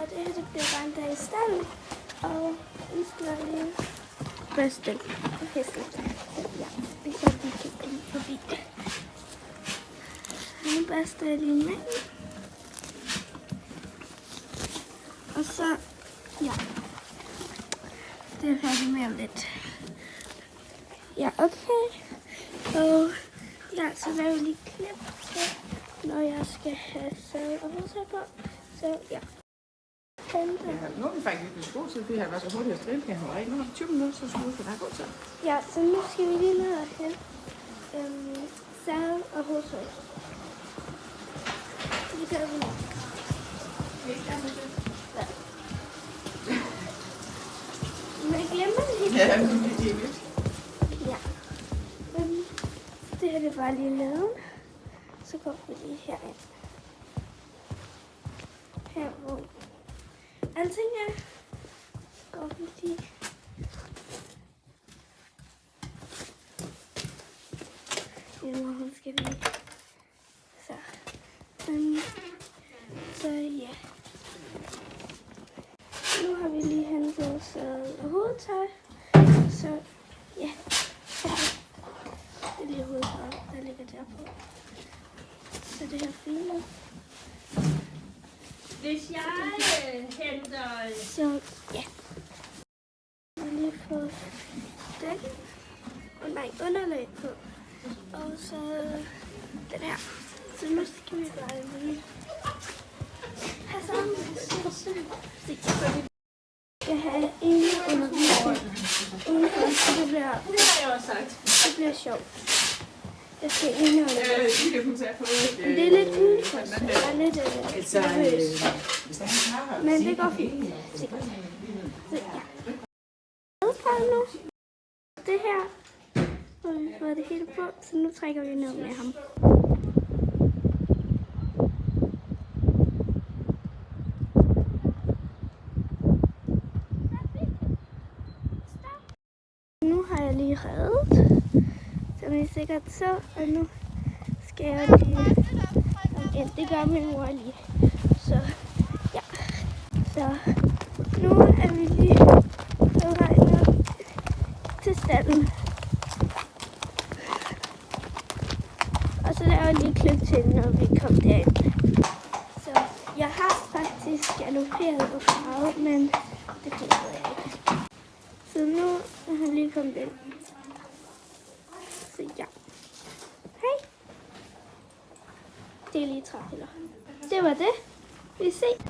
Og det her, det bliver bare en dag i stallen. Og vi skal lige børste hesten. Så ja, vi kan lige kigge forbi. Nu børster jeg lige med. Og så, ja. Det er færdigt med om lidt. Ja, okay. Og ja, så laver jeg lige klip til, når jeg skal have sad og hovedtøj på. Så ja. Nu er vi faktisk lidt i god tid, fordi jeg har været så hurtigt at stille. Jeg har ikke 20 minutter, så skulle vi have god tid. Ja, så nu skal vi lige ned og hente sad og hovedtøj. Det gør vi nu. Men jeg glemmer det helt. Ja, det er vildt. Ja. Det her det er bare lige laden. Så går vi lige herind. Her hvor alting er. Går vi lige. Nu skal vi. Så. Så ja. Nu har vi lige hentet sæde og hovedtøj. Så ja. Det er lige hovedtøj, der ligger der på. Så det her fine. Hvis jeg henter... Så ja. Jeg har lige fået dækken. Og nej, underlag på. Og så den her. Så nu skal vi bare lige have sammen. Så skal have en undervisning udenfor, så det bliver, det bliver sjovt. Jeg skal indholde det. Det er lidt udenfor, så jeg er lidt nervøs. Men det går fint. Sikkert. Så ja. Nu. Det her. Og vi får det hele på, så nu trækker vi ned med ham. Nu har jeg lige reddet, som I sikkert så, og nu skal jeg lige ind. Det gør min mor lige. Så ja, så nu er vi lige på vej ned til stallen. Og så laver jeg lige klip til, når vi kommer derind. Så jeg har faktisk galopperet og farvet, men det kan jeg ikke. Så nu er han lige kommet ind. Så ja. Hej. Det er lige træpiller. Det var det. Vi ses.